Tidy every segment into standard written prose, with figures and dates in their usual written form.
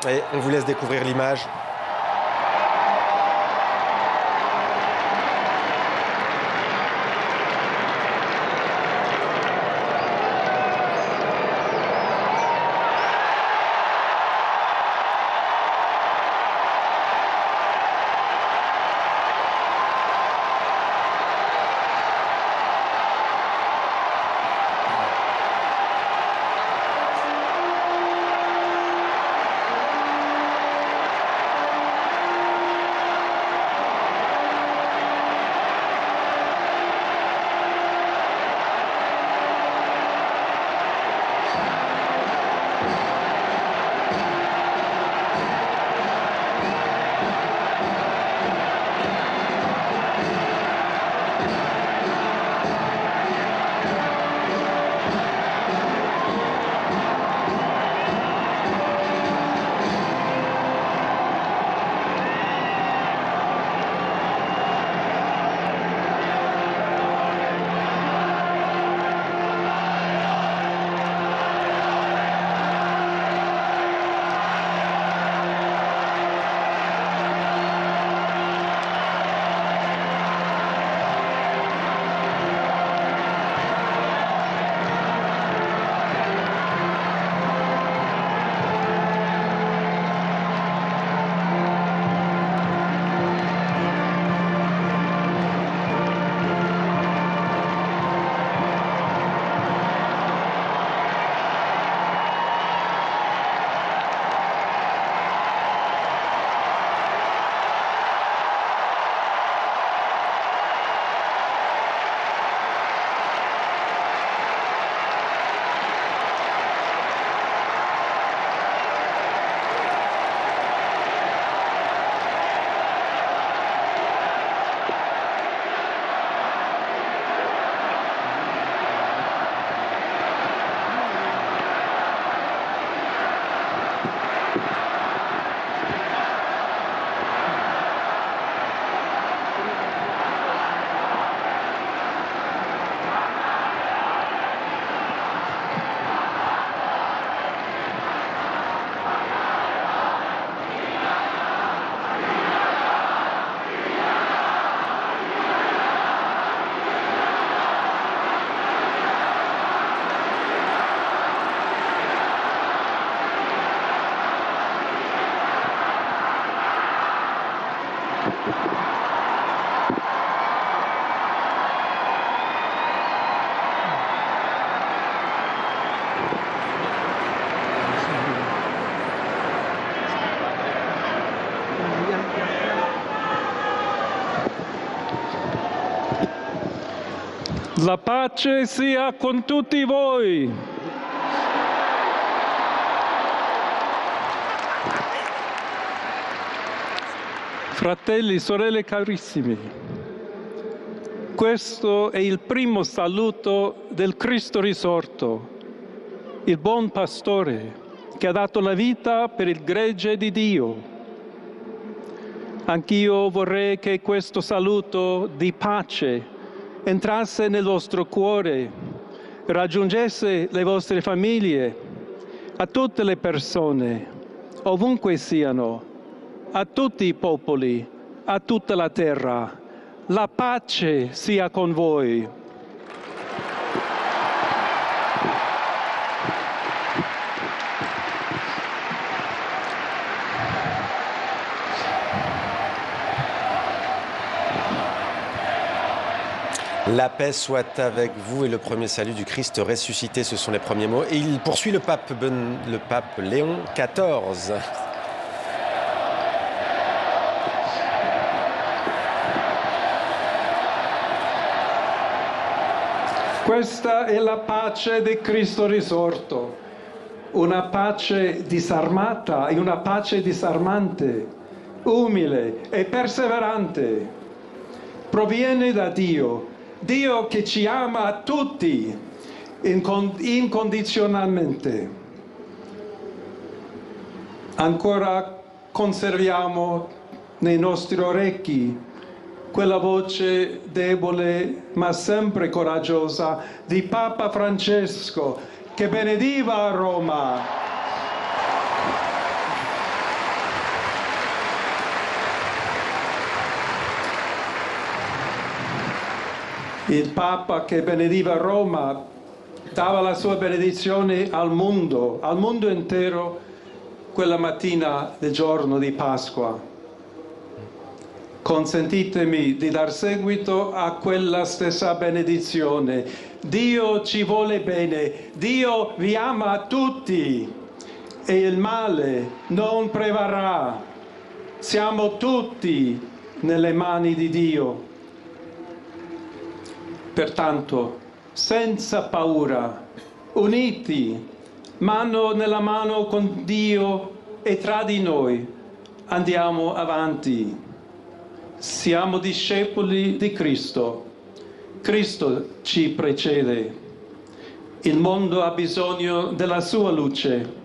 Et on vous laisse découvrir l'image. La pace sia con tutti voi. Fratelli, sorelle carissimi, questo è il primo saluto del Cristo risorto, il buon pastore che ha dato la vita per il gregge di Dio. Anch'io vorrei che questo saluto di pace entrasse nel vostro cuore, raggiungesse le vostre famiglie, a tutte le persone, ovunque siano, a tutti i popoli, a tutta la terra. La pace sia con voi. La paix soit avec vous et le premier salut du Christ ressuscité, ce sont les premiers mots. Et il poursuit le pape Léon XIV. Questa è la pace di Cristo risorto, una pace disarmata e una pace disarmante, umile e perseverante. Proviene da Dio, Dio che ci ama a tutti incondizionalmente. Ancora conserviamo nei nostri orecchi quella voce debole ma sempre coraggiosa di Papa Francesco che benediva a Roma. Il Papa che benediva Roma dava la sua benedizione al mondo intero, quella mattina del giorno di Pasqua. Consentitemi di dar seguito a quella stessa benedizione. Dio ci vuole bene, Dio vi ama tutti e il male non prevarrà. Siamo tutti nelle mani di Dio. Pertanto, senza paura, uniti, mano nella mano con Dio e tra di noi, andiamo avanti. Siamo discepoli di Cristo. Cristo ci precede. Il mondo ha bisogno della sua luce.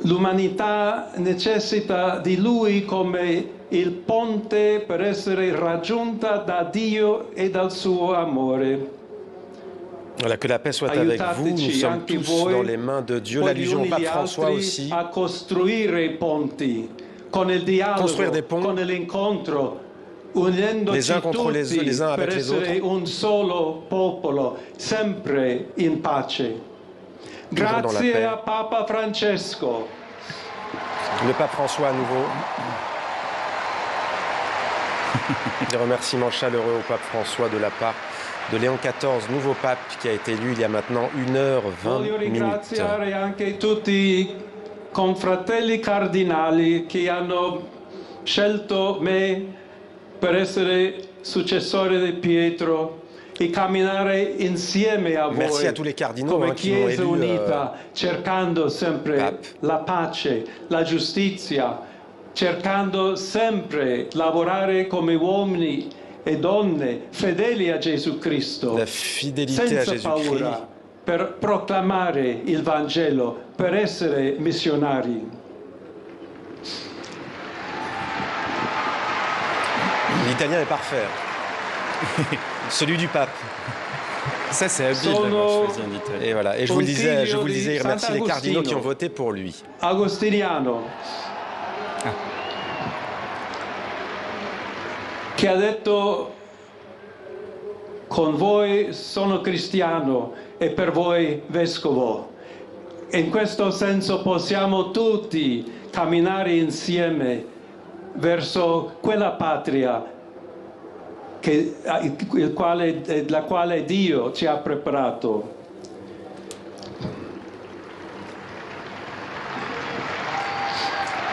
L'umanità necessita di Lui come il ponte per essere raggiunta da Dio e dal suo amore. Voilà, que la paix soit avec vous. Nous sommes tous dans les mains de Dieu. L'allusion au pape François aussi. A costruire ponti, con il dialogo, construire des ponts, con l'incontro, unendoci les uns contre tutti les uns avec per les essere autres. un solo popolo, sempre in pace. Grazie a Papa Francesco. Le pape François à nouveau. Des remerciements chaleureux au pape François de la part de Léon XIV, nouveau pape qui a été élu il y a maintenant 1h20. Voglio ringraziare anche tutti i confratelli cardinali che hanno scelto me per essere successore di Pietro e camminare insieme a voi. Merci à tous les cardinaux come qui m'ont Chiesa élu unita, cercando sempre pape. la pace, la giustizia, cercando sempre lavorare come uomini e donne fedeli a Gesù Cristo, La fidélité à senza Jésus-Christ. paura, per proclamare il Vangelo, per essere missionari. L'italien est parfait. Celui du pape. Ça, c'est habile d'avoir choisi un italien. Et voilà. Et je vous le disais, il remercie les cardinaux qui ont voté pour lui. Agostiniano, che ha detto: con voi sono cristiano e per voi vescovo. In questo senso possiamo tutti camminare insieme verso quella patria la quale Dio ci ha preparato.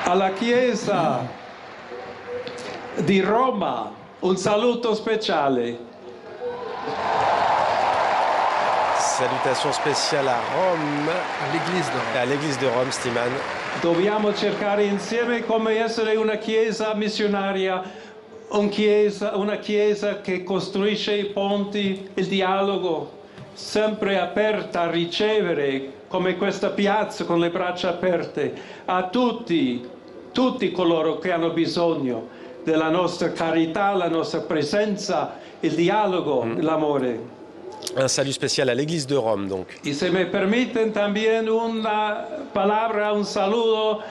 Alla Chiesa di Roma un saluto speciale. Salutations spéciales à Rome. À l'église de Rome, Stiman. Dobbiamo cercare insieme come essere una Chiesa missionaria, una Chiesa che costruisce i ponti, il dialogo, sempre aperta a ricevere, come questa piazza con le braccia aperte, a tutti coloro che hanno bisogno della nostra carità, la nostra presenza, il dialogo, l'amore. Un salut spécial à l'église de Rome, donc. Y se me permiten también una palabra, un saludo.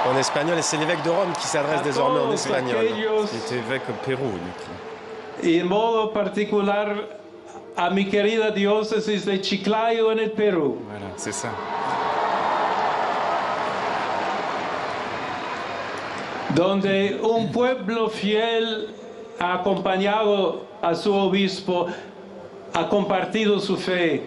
En espagnol, et c'est l'évêque de Rome qui s'adresse désormais en espagnol. Il était évêque au Pérou, Y en modo particular a mi querida diócesis de Chiclayo en el Perú. Voilà, c'est ça. Donde un pueblo fiel ha acompañado a su obispo, ha compartido su fe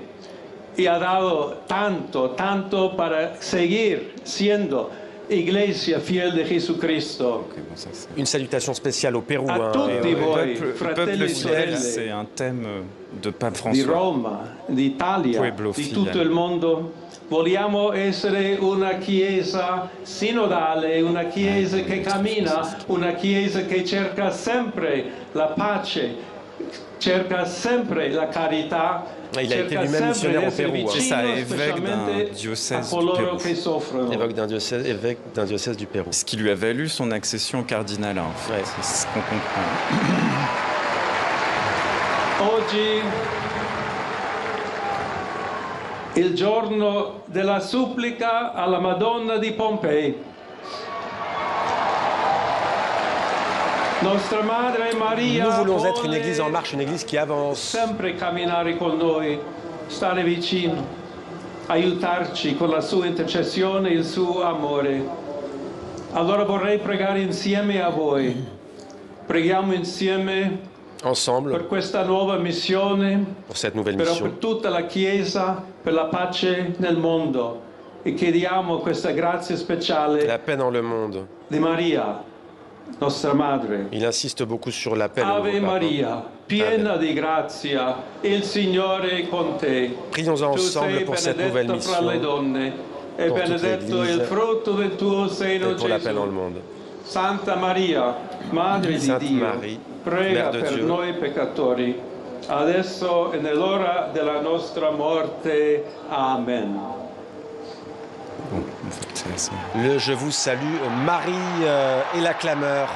y ha dado tanto para seguir siendo Iglesia fiel de Jesucristo. Okay, bon, ça, Une salutation spéciale au Pérou. A tutti voi, le fratelli peuple e fidèle, sorelle, c'est un thème de Pape di François. Roma, d'Italia, Pueblo di fidèle. tutto il mondo. Vogliamo essere una Chiesa sinodale, una Chiesa che cammina, una Chiesa che cerca sempre la pace, cerca sempre la carità, Il a été cerca lui-même sempre missionnaire au di essere Pérou. C'est ça, vicino évêque d'un specialmente a diocèse du coloro Pérou. che soffrono. Évêque d'un diocèse du Pérou. Ce qui lui a valu son accession au cardinat, en fait. Ouais. C'est ce qu'on comprend. Oggi il giorno della supplica alla Madonna di Pompei. Nostra Madre Maria Nous voulons être une vuole église en marche, une église qui avance. sempre camminare con noi, stare vicino, aiutarci con la sua intercessione e il suo amore. Allora vorrei pregare insieme a voi. Preghiamo insieme Ensemble, per questa nuova missione, pour cette nouvelle però mission. per tutta la Chiesa, per la pace nel mondo. E chiediamo questa grazia speciale La paix dans le monde. di Maria, nostra Madre. Il insiste beaucoup sur la paix. le Ave nouveau pape, hein. Maria, piena di grazia, il Signore è con te. Prions Tu ensemble sei pour cette nouvelle benedetta fra le mission donne e pour toute benedetto l'Église il frutto del tuo et seno, pour la paix dans le Gesù. monde. Santa Maria, Madre di Sainte Dio, Marie, prega Mère de per Dieu, noi peccatori, adesso e nell'ora della nostra morte. Amen. Bon, en fait, c'est... Le Je vous salue, Marie et la clameur.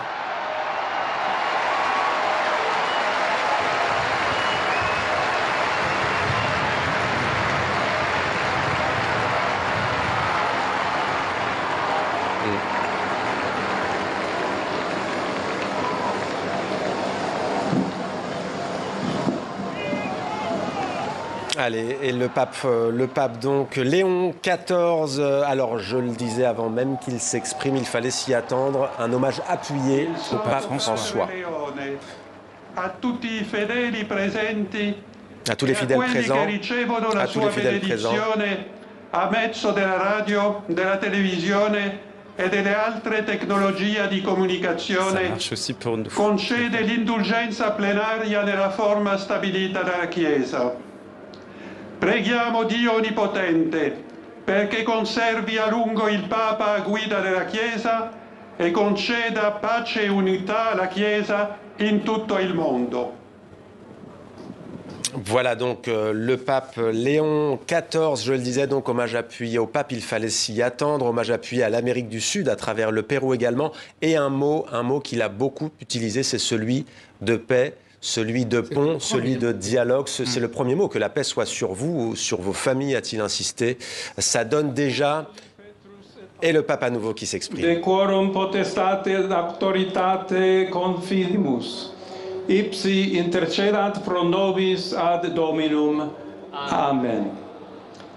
Allez, et le pape donc, Léon XIV, alors je le disais avant même qu'il s'exprime, il fallait s'y attendre, un hommage appuyé au pape François. A tutti I fedeli presenti À tous les e a fidèles quelli présents, che ricevono la à tous sua les fidèles présents, benedizione a mezzo della radio, della televisione e delle altre tecnologie di Ça comunicazione, marche aussi pour nous. concede l'indulgenza plenaria nella forma stabilita dalla Chiesa. Preghiamo Dio Onnipotente perché conservi a lungo il Papa a guida della Chiesa e conceda pace e unità alla Chiesa in tutto il mondo. Voilà donc le pape Léon XIV, je le disais, donc hommage appuyé au pape, il fallait s'y attendre, hommage appuyé à l'Amérique du Sud, à travers le Pérou également, et un mot qu'il a beaucoup utilisé, c'est celui de paix, celui de pont, celui de dialogue. C'est le premier mot, que la paix soit sur vous ou sur vos familles, a-t-il insisté. Ça donne déjà... Et le pape à nouveau qui s'exprime. De quorum potestate et auctoritate confidimus. Ipsi intercedat pro nobis ad Dominum. Amen.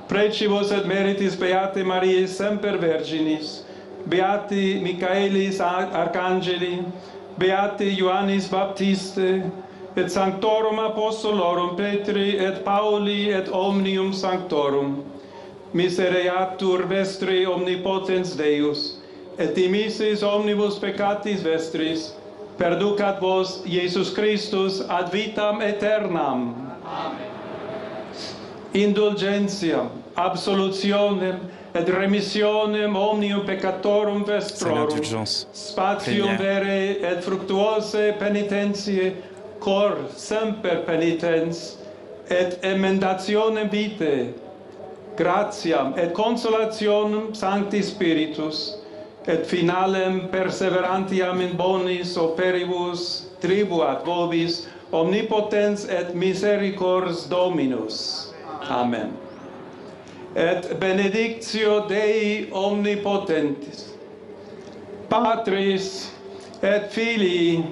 Precibus et meritis Beate Mariae semper Virginis, Beati Michaelis Arcangeli, Beati Ioannis Baptiste, et Sanctorum Apostolorum Petri et Pauli et omnium Sanctorum. Misereatur vestri omnipotens Deus, et dimissis omnibus peccatis vestris, perducat vos Iesus Christus ad vitam aeternam. Amen. Indulgentiam, absolutionem et remissionem omnium peccatorum C'est vestrorum, l'indulgence. spatium vere et fructuose penitentiae, cor semper penitens, et emendationem vitae, gratiam et consolationem Sancti Spiritus, et finalem perseverantiam in bonis operibus tribuat vobis omnipotens et misericors Dominus. Amen. Et benedictio Dei omnipotentis, Patris et Filii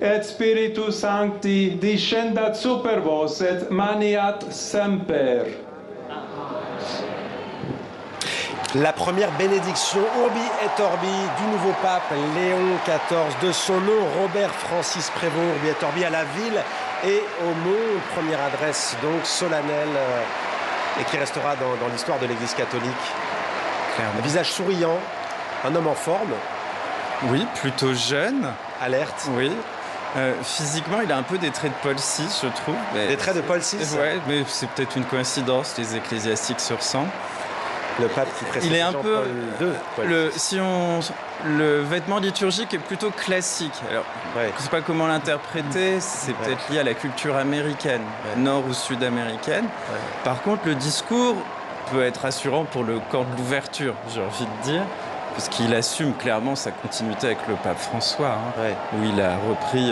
et Spiritus Sancti descendat super vos et maniat semper. La première bénédiction Urbi et Orbi du nouveau pape Léon XIV, de son nom Robert Francis Prévost, Urbi et Orbi à la ville et au monde. Première adresse donc solennelle et qui restera dans l'histoire de l'Église catholique. Clairement. Un visage souriant, un homme en forme, Oui, plutôt jeune. alerte. Oui. Physiquement, il a un peu des traits de Paul VI, je trouve. Mais Des traits de Paul VI. Ouais, mais c'est peut-être une coïncidence. Les ecclésiastiques se ressemblent. Le pape qui précède Il est un peu Jean-Paul II. le vêtement liturgique est plutôt classique. Alors, Ouais. je ne sais pas comment l'interpréter. C'est peut-être lié à la culture américaine, nord ou sud-américaine. Ouais. Par contre, le discours peut être rassurant pour le camp de l'ouverture, j'ai envie de dire, parce qu'il assume clairement sa continuité avec le pape François, hein, Ouais. où il a repris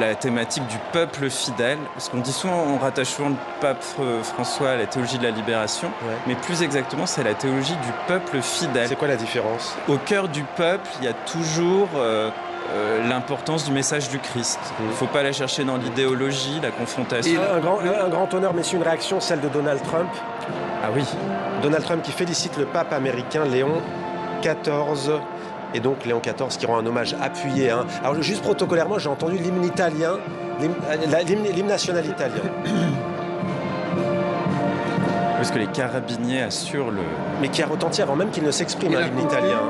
la thématique du peuple fidèle. Parce qu'on dit souvent, on rattache souvent le pape François à la théologie de la libération, Ouais. mais plus exactement, c'est la théologie du peuple fidèle. C'est quoi la différence? Au cœur du peuple, il y a toujours l'importance du message du Christ. Il ne faut pas aller chercher dans l'idéologie, la confrontation. Un grand honneur, messieurs, une réaction, celle de Donald Trump. Ah oui. Donald Trump qui félicite le pape américain Léon XIV. Et donc Léon XIV qui rend un hommage appuyé. Alors juste protocolairement, j'ai entendu l'hymne italien, l'hymne national italien. Parce que les carabiniers assurent le... Mais qui a retenti avant même qu'il ne s'exprime, l'hymne italien.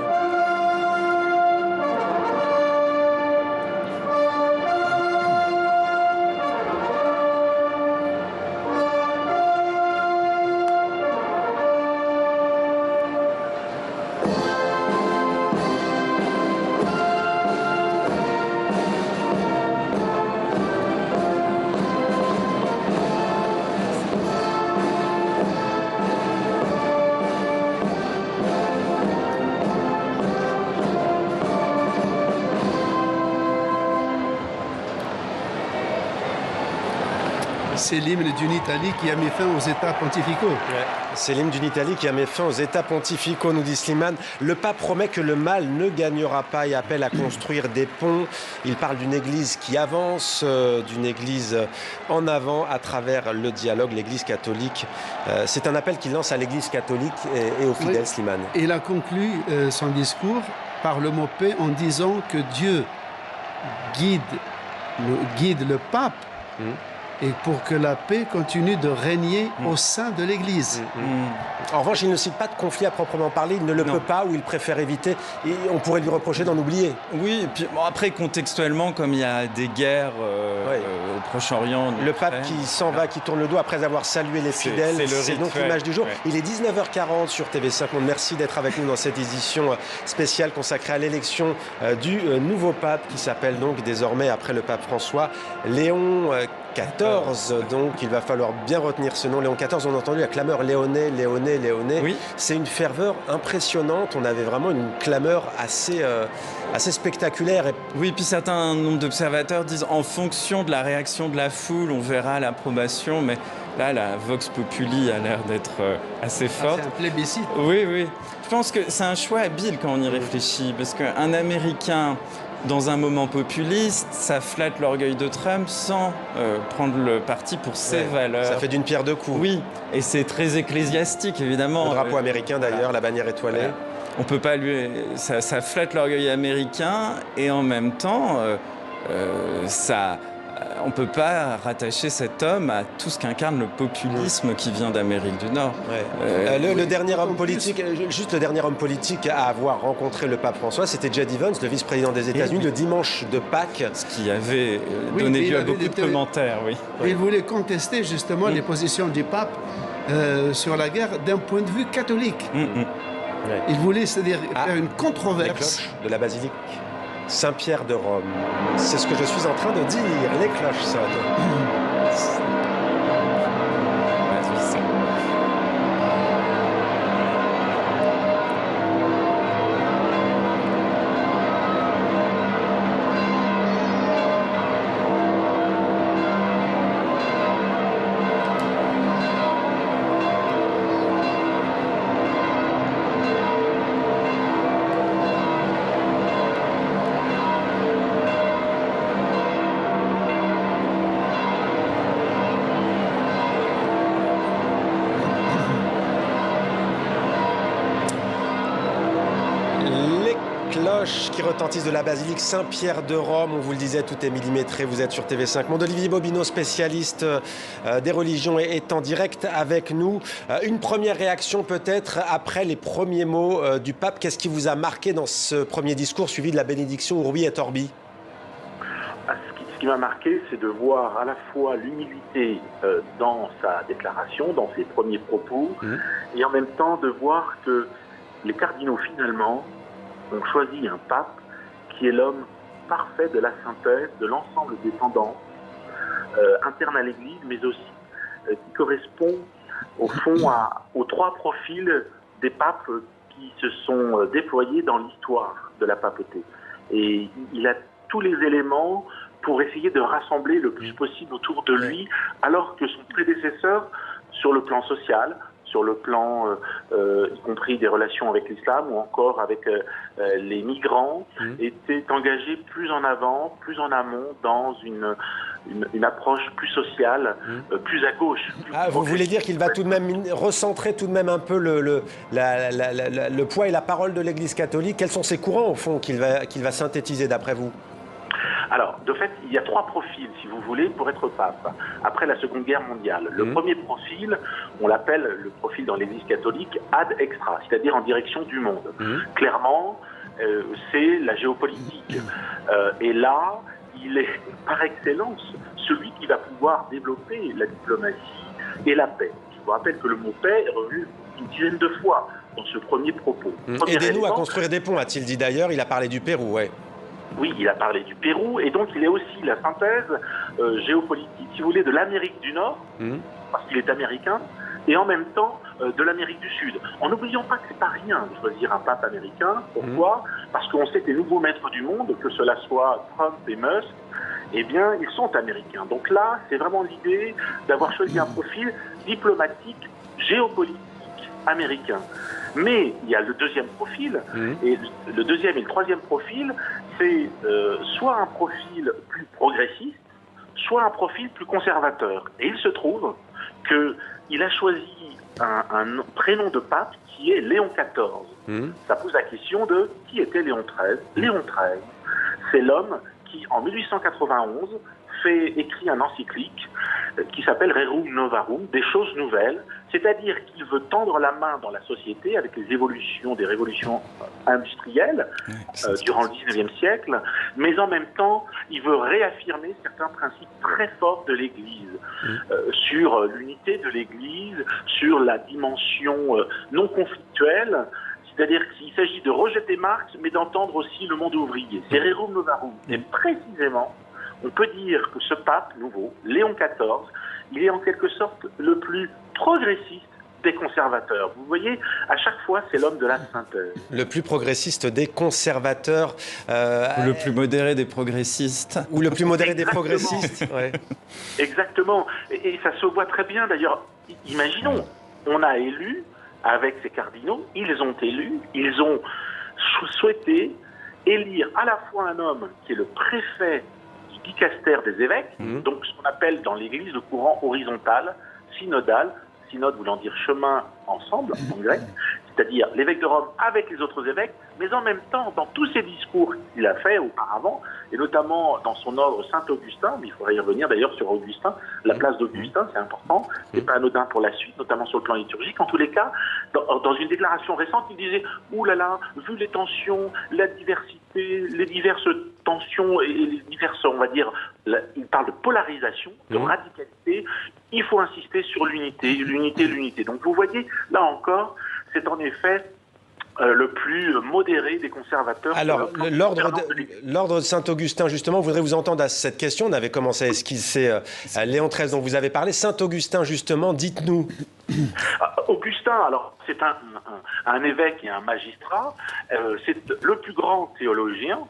C'est l'hymne d'une Italie qui a mis fin aux États pontificaux. Ouais. C'est l'hymne d'une Italie qui a mis fin aux États pontificaux, nous dit Slimane. Le pape promet que le mal ne gagnera pas et appelle à construire des ponts. Il parle d'une église qui avance, d'une église en avant à travers le dialogue, l'église catholique. C'est un appel qu'il lance à l'église catholique et aux fidèles, oui. Slimane. Et il a conclu son discours par le mot paix en disant que Dieu guide le pape et pour que la paix continue de régner au sein de l'Église. En revanche, il ne cite pas de conflit à proprement parler, il ne le peut pas ou il préfère éviter, et on pourrait lui reprocher d'en oublier. Oui, et puis bon, après, contextuellement, comme il y a des guerres au Proche-Orient... Le pape qui s'en va, qui tourne le dos après avoir salué les fidèles, c'est donc l'image du jour. Ouais. Il est 19h40 sur TV5 Monde. Merci d'être avec nous dans cette édition spéciale consacrée à l'élection du nouveau pape qui s'appelle donc désormais, après le pape François, Léon XIV, donc il va falloir bien retenir ce nom. Léon XIV, on a entendu la clameur Léoné, Léoné, Léoné. Oui. C'est une ferveur impressionnante. On avait vraiment une clameur assez spectaculaire. Oui, puis certains nombres d'observateurs disent en fonction de la réaction de la foule, on verra l'approbation, mais là, la Vox Populi a l'air d'être assez forte. C'est un plébiscite. Oui, oui. Je pense que c'est un choix habile quand on y réfléchit, parce qu'un Américain dans un moment populiste, ça flatte l'orgueil de Trump sans prendre le parti pour ses valeurs. Ça fait d'une pierre deux coups. Oui, et c'est très ecclésiastique, évidemment. Le drapeau américain, d'ailleurs, la bannière étoilée. Voilà. On peut pas lui... Ça flatte l'orgueil américain, et en même temps, on ne peut pas rattacher cet homme à tout ce qu'incarne le populisme qui vient d'Amérique du Nord. Ouais. Le dernier homme politique, juste le dernier homme politique à avoir rencontré le pape François, c'était J.D. Vance, le vice-président des États-Unis, le dimanche de Pâques. Ce qui avait donné lieu à beaucoup de commentaires. Oui. Il voulait contester justement les positions du pape sur la guerre d'un point de vue catholique. Il voulait, c'est-à-dire faire une controverse. Les cloches de la basilique Saint-Pierre de Rome. C'est ce que je suis en train de dire. Les cloches sonnent. Qui retentissent de la basilique Saint-Pierre de Rome. On vous le disait, tout est millimétré. Vous êtes sur TV5 Monde. Olivier Bobineau, spécialiste des religions, est en direct avec nous. Une première réaction peut-être après les premiers mots du pape. Qu'est-ce qui vous a marqué dans ce premier discours suivi de la bénédiction Urbi et Orbi? Ce qui m'a marqué, c'est de voir à la fois l'humilité dans sa déclaration, dans ses premiers propos, et en même temps de voir que les cardinaux finalement ont choisi un pape qui est l'homme parfait de la synthèse de l'ensemble des tendances internes à l'Église, mais aussi qui correspond au fond aux trois profils des papes qui se sont déployés dans l'histoire de la papauté. Et il a tous les éléments pour essayer de rassembler le plus possible autour de lui, alors que son prédécesseur, sur le plan social, sur le plan, y compris des relations avec l'islam ou encore avec les migrants, était engagé plus en avant, plus en amont dans une approche plus sociale, plus à gauche. Vous voulez dire qu'il va tout de même recentrer tout de même un peu le poids et la parole de l'Église catholique? Quels sont ces courants, au fond, qu'il va synthétiser, d'après vous? Alors, de fait, il y a 3 profils, si vous voulez, pour être pape, après la Seconde Guerre mondiale. Le premier profil, on l'appelle le profil dans l'Église catholique ad extra, c'est-à-dire en direction du monde. Clairement, c'est la géopolitique. Et là, il est par excellence celui qui va pouvoir développer la diplomatie et la paix. Je vous rappelle que le mot paix est revenu une dizaine de fois dans ce premier propos. Aidez-nous à construire des ponts, a-t-il dit d'ailleurs. Il a parlé du Pérou, ouais. Oui, il a parlé du Pérou, et donc il est aussi la synthèse géopolitique, si vous voulez, de l'Amérique du Nord, parce qu'il est américain, et en même temps de l'Amérique du Sud. En n'oubliant pas que c'est pas rien de choisir un pape américain. Pourquoi? Parce qu'on sait que les nouveaux maîtres du monde, que cela soit Trump et Musk, eh bien, ils sont américains. Donc là, c'est vraiment l'idée d'avoir choisi un profil diplomatique, géopolitique américain. Mais il y a le deuxième profil, et le deuxième et le troisième profil, c'est soit un profil plus progressiste, soit un profil plus conservateur. Et il se trouve qu'il a choisi un prénom de pape qui est Léon XIV. Ça pose la question de qui était Léon XIII. Léon XIII, c'est l'homme qui, en 1891, écrit un encyclique qui s'appelle Rerum Novarum, des choses nouvelles, c'est-à-dire qu'il veut tendre la main dans la société avec les évolutions des révolutions industrielles durant le 19e siècle, mais en même temps, il veut réaffirmer certains principes très forts de l'Église, sur l'unité de l'Église, sur la dimension non conflictuelle. C'est-à-dire qu'il s'agit de rejeter Marx, mais d'entendre aussi le monde ouvrier. C'est Rerum Novarum. Et précisément, on peut dire que ce pape nouveau, Léon XIV, il est en quelque sorte le plus progressiste des conservateurs. Vous voyez, à chaque fois, c'est l'homme de la synthèse. Le plus progressiste des conservateurs. Ou le plus modéré des progressistes. Ou le plus modéré des progressistes. Ouais. Exactement. Et ça se voit très bien, d'ailleurs. Imaginons, on a élu, avec ces cardinaux, ils ont souhaité élire à la fois un homme qui est le préfet du dicaster des évêques, donc ce qu'on appelle dans l'Église le courant horizontal, synodal, synode voulant dire chemin ensemble en grec, c'est-à-dire l'évêque de Rome avec les autres évêques, mais en même temps, dans tous ses discours qu'il a fait auparavant, et notamment dans son ordre Saint-Augustin, mais il faudrait y revenir d'ailleurs sur Augustin, la place d'Augustin, c'est important, c'est pas anodin pour la suite, notamment sur le plan liturgique. En tous les cas, dans une déclaration récente, il disait « Ouh là là, vu les tensions, la diversité, les diverses tensions et les diverses, on va dire, il parle de polarisation, de radicalité, il faut insister sur l'unité, l'unité, l'unité. » Donc vous voyez, là encore, c'est en effet le plus modéré des conservateurs. Alors, l'ordre de Saint-Augustin, justement, je voudrais vous entendre à cette question. On avait commencé à esquisser Léon XIII dont vous avez parlé. Saint-Augustin, justement, dites-nous. Augustin, alors, c'est un évêque et un magistrat. C'est le plus grand théologien,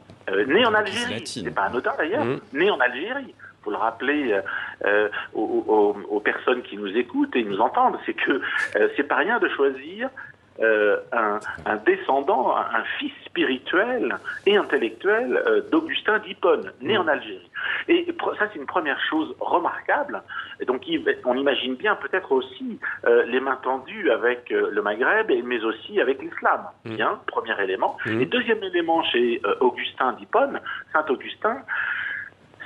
né en Algérie. C'est pas anodin, d'ailleurs. Né en Algérie. Faut le rappeler aux personnes qui nous écoutent et nous entendent. C'est que c'est pas rien de choisir un descendant, un fils spirituel et intellectuel d'Augustin d'Hippone, né en Algérie. Et ça, c'est une première chose remarquable. Et donc, on imagine bien peut-être aussi les mains tendues avec le Maghreb, mais aussi avec l'islam. Bien, premier élément. Et deuxième élément chez Augustin d'Hippone, Saint-Augustin,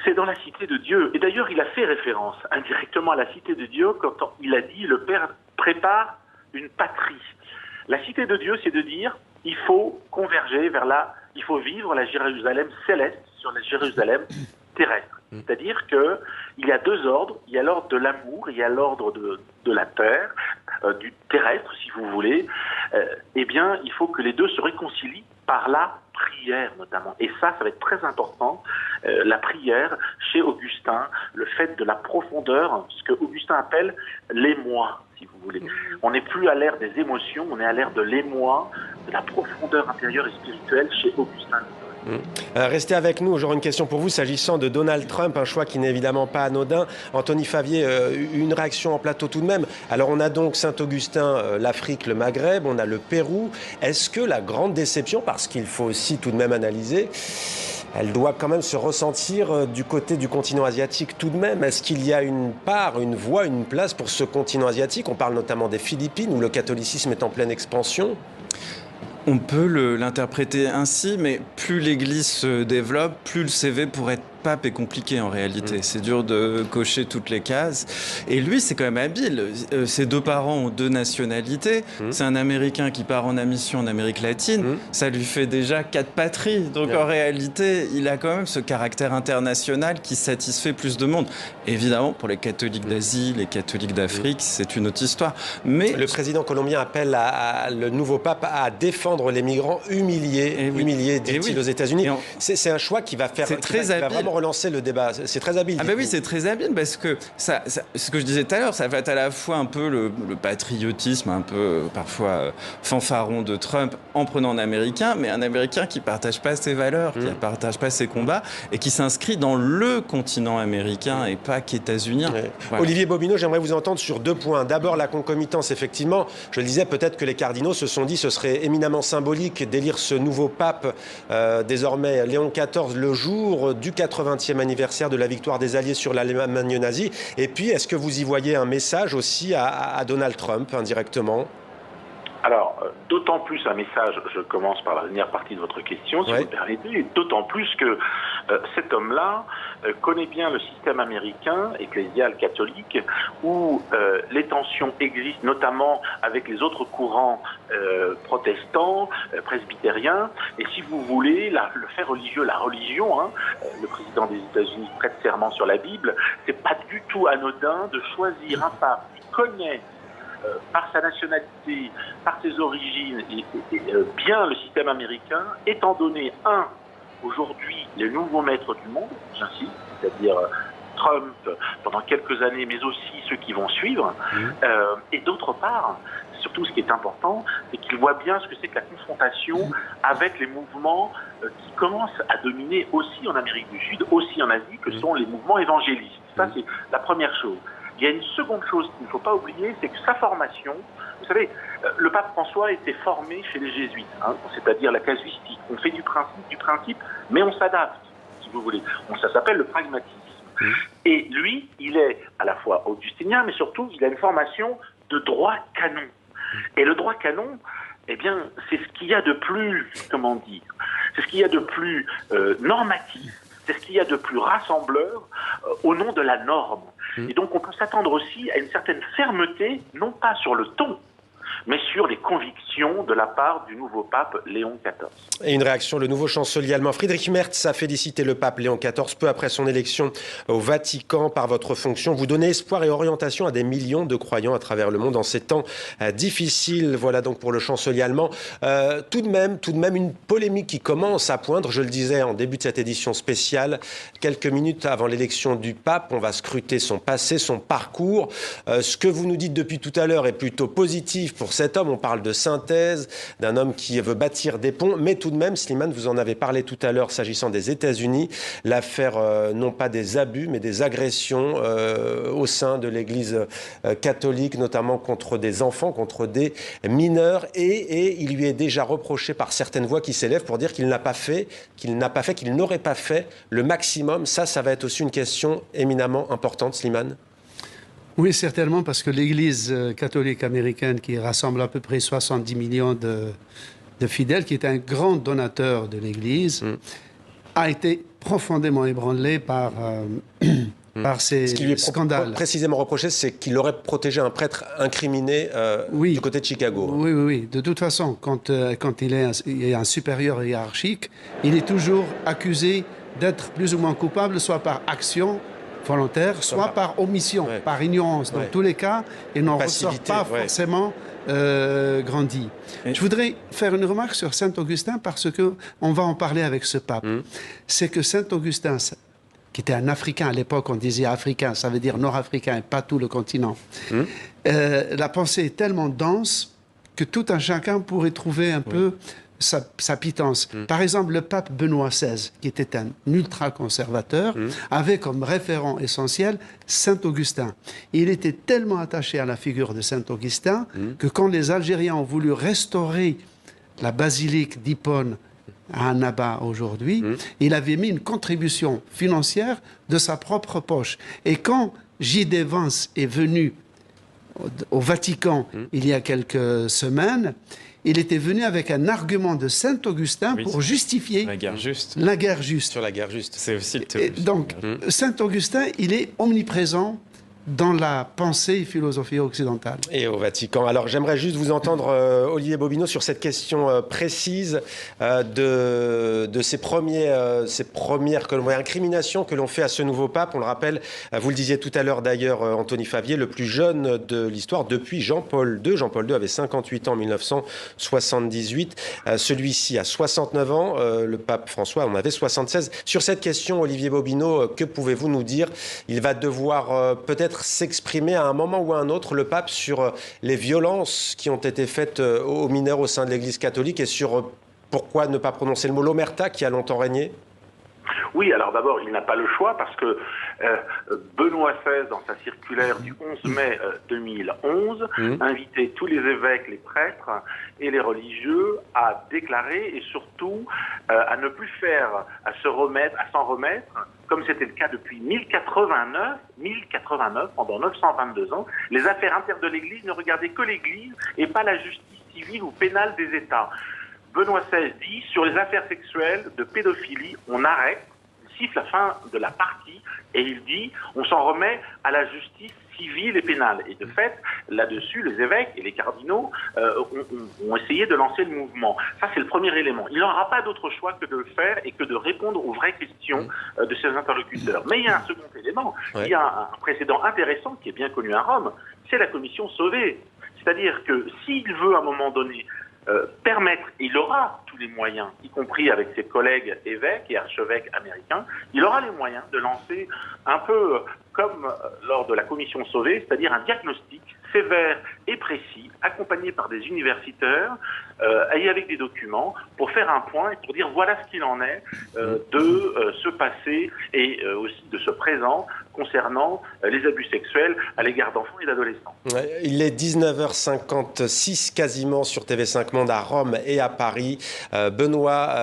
c'est dans la cité de Dieu. Et d'ailleurs, il a fait référence indirectement à la cité de Dieu quand il a dit « Le Père prépare une patrie ». La cité de Dieu, c'est de dire il faut converger il faut vivre la Jérusalem céleste sur la Jérusalem terrestre. C'est-à-dire qu'il y a deux ordres, il y a l'ordre de l'amour, il y a l'ordre de la terre, du terrestre, si vous voulez. Eh bien, il faut que les deux se réconcilient par la prière, notamment. Et ça va être très important, la prière, chez Augustin, le fait de la profondeur, ce que Augustin appelle l'émoi, si vous voulez. On n'est plus à l'ère des émotions, on est à l'ère de l'émoi, de la profondeur intérieure et spirituelle chez Augustin. Restez avec nous, j'aurai une question pour vous s'agissant de Donald Trump, un choix qui n'est évidemment pas anodin. Anthony Favier, une réaction en plateau tout de même. Alors on a donc Saint-Augustin, l'Afrique, le Maghreb, on a le Pérou. Est-ce que la grande déception, parce qu'il faut aussi tout de même analyser, elle doit quand même se ressentir du côté du continent asiatique tout de même? Est-ce qu'il y a une part, une voie, une place pour ce continent asiatique? On parle notamment des Philippines où le catholicisme est en pleine expansion. On peut l'interpréter ainsi, mais plus l'Église se développe, plus le CV pour être pape est compliqué en réalité. C'est dur de cocher toutes les cases. Et lui, c'est quand même habile. Ses deux parents ont deux nationalités. C'est un Américain qui part en mission en Amérique latine. Ça lui fait déjà 4 patries. Donc en réalité, il a quand même ce caractère international qui satisfait plus de monde. Évidemment, pour les catholiques d'Asie, les catholiques d'Afrique, c'est une autre histoire. Mais le président colombien appelle le nouveau pape à défendre les migrants humiliés, dit-il aux États-Unis. C'est un choix qui va faire, qui va vraiment relancer le débat. C'est très habile. Ah ben oui, c'est très habile parce que ce que je disais tout à l'heure, ça va être à la fois un peu le patriotisme, un peu parfois fanfaron de Trump en prenant un Américain, mais un Américain qui partage pas ses valeurs, qui partage pas ses combats et qui s'inscrit dans le continent américain et pas qu'états-unien. Voilà. Olivier Bobineau, j'aimerais vous entendre sur 2 points. D'abord, la concomitance, effectivement. Je le disais, peut-être que les cardinaux se sont dit ce serait éminemment symbolique d'élire ce nouveau pape, désormais Léon XIV, le jour du 80e anniversaire de la victoire des Alliés sur l'Allemagne nazie. Et puis, est-ce que vous y voyez un message aussi à Donald Trump, indirectement ? Alors, d'autant plus un message, je commence par la dernière partie de votre question, si vous me permettez, d'autant plus que cet homme-là connaît bien le système américain, ecclésial, catholique, où les tensions existent, notamment avec les autres courants protestants, presbytériens, et si vous voulez, le fait religieux, la religion, le président des États-Unis prête serment sur la Bible, c'est pas du tout anodin de choisir un pape qui connaît par sa nationalité, par ses origines, et bien le système américain, étant donné, aujourd'hui, les nouveaux maîtres du monde, j'insiste, c'est-à-dire Trump pendant quelques années, mais aussi ceux qui vont suivre, et d'autre part, surtout ce qui est important, c'est qu'il voit bien ce que c'est que la confrontation avec les mouvements qui commencent à dominer aussi en Amérique du Sud, aussi en Asie, que sont les mouvements évangélistes. Ça, c'est la première chose. Il y a une seconde chose qu'il ne faut pas oublier, c'est que sa formation, vous savez, le pape François était formé chez les jésuites, c'est-à-dire la casuistique. On fait du principe, mais on s'adapte, si vous voulez. Ça s'appelle le pragmatisme. Et lui, il est à la fois augustinien, mais surtout, il a une formation de droit canon. Et le droit canon, eh bien, c'est ce qu'il y a de plus, comment dire, c'est ce qu'il y a de plus normatif, c'est ce qu'il y a de plus rassembleur au nom de la norme. Et donc on peut s'attendre aussi à une certaine fermeté, non pas sur le ton, mais sur les convictions de la part du nouveau pape Léon XIV. Et une réaction, le nouveau chancelier allemand Friedrich Merz a félicité le pape Léon XIV peu après son élection au Vatican par votre fonction. Vous donnez espoir et orientation à des millions de croyants à travers le monde en ces temps difficiles. Voilà donc pour le chancelier allemand. Tout de même une polémique qui commence à poindre, je le disais en début de cette édition spéciale, quelques minutes avant l'élection du pape. On va scruter son passé, son parcours. Ce que vous nous dites depuis tout à l'heure est plutôt positif pour cet homme. On parle de synthèse, d'un homme qui veut bâtir des ponts, mais tout de même, Slimane, vous en avez parlé tout à l'heure s'agissant des États-Unis, l'affaire non pas des abus, mais des agressions au sein de l'Église catholique, notamment contre des enfants, contre des mineurs, et il lui est déjà reproché par certaines voix qui s'élèvent pour dire qu'il n'aurait pas fait le maximum. Ça va être aussi une question éminemment importante, Slimane. Oui, certainement, parce que l'Église catholique américaine, qui rassemble à peu près 70 millions de fidèles, qui est un grand donateur de l'Église, a été profondément ébranlée par ces scandales. Ce qui lui est précisément reproché, c'est qu'il aurait protégé un prêtre incriminé du côté de Chicago. Oui. De toute façon, quand il est un supérieur hiérarchique, il est toujours accusé d'être plus ou moins coupable, soit par action volontaire, soit par omission, par ignorance. Dans tous les cas, il n'en ressort pas forcément grandi. Je voudrais faire une remarque sur Saint-Augustin parce qu'on va en parler avec ce pape. C'est que Saint-Augustin, qui était un Africain, à l'époque on disait Africain, ça veut dire Nord-Africain, pas tout le continent. La pensée est tellement dense que tout un chacun pourrait trouver un peu sa pitance. Par exemple, le pape Benoît XVI, qui était un ultra-conservateur, avait comme référent essentiel Saint-Augustin. Il était tellement attaché à la figure de Saint-Augustin que quand les Algériens ont voulu restaurer la basilique d'Hippone à Annaba aujourd'hui, il avait mis une contribution financière de sa propre poche. Et quand J.D. Vance est venu au Vatican il y a quelques semaines, il était venu avec un argument de Saint-Augustin pour justifier la guerre juste. Sur la guerre juste. C'est aussi le théologien. Donc, Saint-Augustin, il est omniprésent dans la pensée et philosophie occidentale. Et au Vatican. Alors j'aimerais juste vous entendre, Olivier Bobineau, sur cette question précise de ces premières incriminations que l'on fait à ce nouveau pape. On le rappelle, vous le disiez tout à l'heure d'ailleurs, Anthony Favier, le plus jeune de l'histoire depuis Jean-Paul II. Jean-Paul II avait 58 ans en 1978. Celui-ci a 69 ans. Le pape François en avait 76. Sur cette question, Olivier Bobineau, que pouvez-vous nous dire? Il va devoir peut-être s'exprimer à un moment ou à un autre, le pape, sur les violences qui ont été faites aux mineurs au sein de l'Église catholique et sur pourquoi ne pas prononcer le mot l'omerta qui a longtemps régné? Oui, alors d'abord, il n'a pas le choix parce que Benoît XVI, dans sa circulaire du 11 mai 2011, invitait tous les évêques, les prêtres et les religieux à déclarer et surtout à ne plus faire, à s'en remettre, comme c'était le cas depuis 1089, pendant 922 ans, les affaires internes de l'Église ne regardaient que l'Église et pas la justice civile ou pénale des États. Benoît XVI dit, sur les affaires sexuelles de pédophilie, on arrête, il siffle la fin de la partie, et il dit, on s'en remet à la justice civile et pénale. Et de fait, là-dessus, les évêques et les cardinaux ont essayé de lancer le mouvement. Ça, c'est le premier élément. Il n'aura pas d'autre choix que de le faire et que de répondre aux vraies questions de ses interlocuteurs. Mais il y a un second élément. Il y a un précédent intéressant qui est bien connu à Rome, c'est la commission Sauvé. C'est-à-dire que s'il veut à un moment donné permettre, il aura tous les moyens, y compris avec ses collègues évêques et archevêques américains, il aura les moyens de lancer un peu comme lors de la commission Sauvé, c'est-à-dire un diagnostic sévère et précis, accompagné par des universitaires et avec des documents, pour faire un point et pour dire voilà ce qu'il en est de ce passé et aussi de ce présent concernant les abus sexuels à l'égard d'enfants et d'adolescents. Il est 19h56 quasiment sur TV5 Monde à Rome et à Paris. Benoît,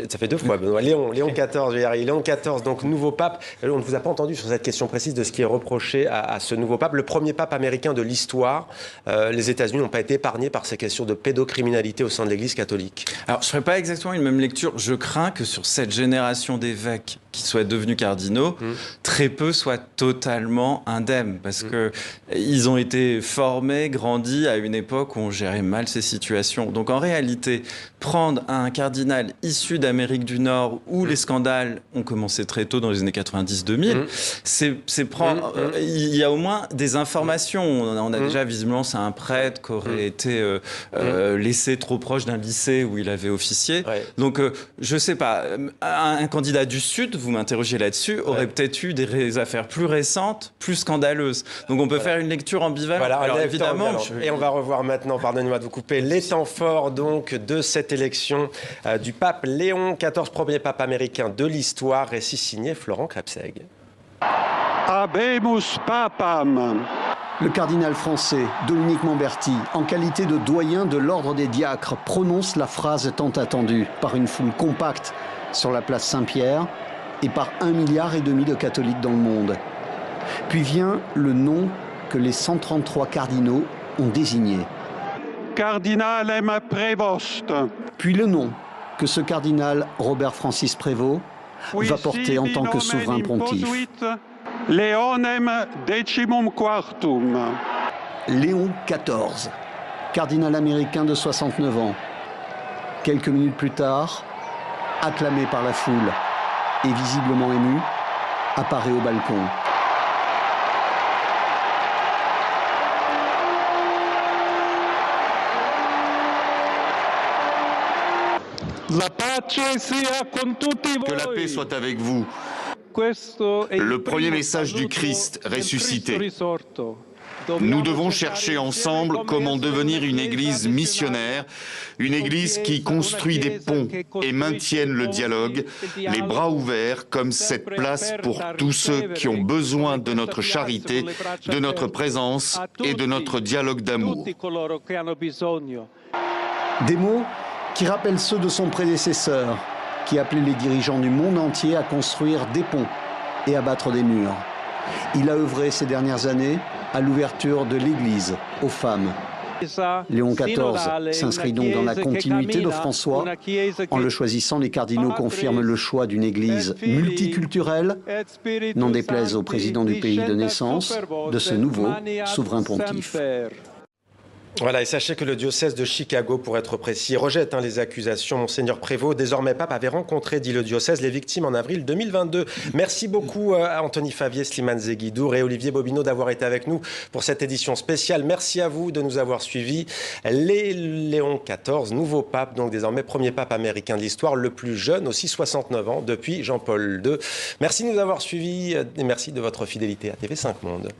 ça fait deux fois Benoît, Léon XIV, Léon XIV, donc nouveau pape. On ne vous a pas entendu sur cette question précise de ce qui est reproché à ce nouveau pape. Le premier pape américain de l'histoire. Les États-Unis n'ont pas été épargnés par ces questions de pédocriminalité au sein de l'Église catholique. Alors, je ne ferai pas exactement une même lecture. Je crains que sur cette génération d'évêques qui soient devenus cardinaux, très peu soient totalement indemnes, parce que ils ont été formés, grandis à une époque où on gérait mal ces situations. Donc en réalité, prendre un cardinal issu d'Amérique du Nord, où les scandales ont commencé très tôt dans les années 90-2000, c'est prendre... il y a au moins des informations. On a déjà, visiblement, c'est un prêtre qui aurait été laissé trop proche d'un lycée où il avait officié. Donc, je ne sais pas, un candidat du Sud, vous m'interrogez là-dessus, aurait peut-être eu des affaires plus récentes, plus scandaleuses. Donc on peut faire une lecture ambivalente. Voilà, alors évidemment. Et on va revoir maintenant, pardonnez-moi de vous couper, les temps forts donc de cette élection du pape Léon XIV, premier pape américain de l'histoire, récit signé Florent Krebseg. Habemus papam. Le cardinal français Dominique Montberti, en qualité de doyen de l'ordre des diacres, prononce la phrase tant attendue par une foule compacte sur la place Saint-Pierre et par 1,5 milliard de catholiques dans le monde. Puis vient le nom que les 133 cardinaux ont désigné. Cardinalem Prévost. Puis le nom que ce cardinal Robert Francis Prévost va porter en tant que souverain pontife. Leonem decimum quartum. Léon XIV, cardinal américain de 69 ans. Quelques minutes plus tard, acclamé par la foule et visiblement ému, apparaît au balcon. Que la paix soit avec vous. Le premier message du Christ ressuscité. Nous devons chercher ensemble comment devenir une Église missionnaire, une Église qui construit des ponts et maintienne le dialogue, les bras ouverts comme cette place pour tous ceux qui ont besoin de notre charité, de notre présence et de notre dialogue d'amour. Des mots qui rappellent ceux de son prédécesseur, qui appelait les dirigeants du monde entier à construire des ponts et à battre des murs. Il a œuvré ces dernières années à l'ouverture de l'Église aux femmes. Léon XIV s'inscrit donc dans la continuité de François. En le choisissant, les cardinaux confirment le choix d'une Église multiculturelle, n'en déplaise au président du pays de naissance, de ce nouveau souverain pontife. Voilà, et sachez que le diocèse de Chicago, pour être précis, rejette les accusations. Monseigneur Prévost, désormais pape, avait rencontré, dit le diocèse, les victimes en avril 2022. Merci beaucoup à Anthony Favier, Slimane Zeguidour et Olivier Bobineau d'avoir été avec nous pour cette édition spéciale. Merci à vous de nous avoir suivis. Léon XIV, nouveau pape, donc désormais premier pape américain de l'histoire, le plus jeune, aussi 69 ans, depuis Jean-Paul II. Merci de nous avoir suivis et merci de votre fidélité à TV5 Monde.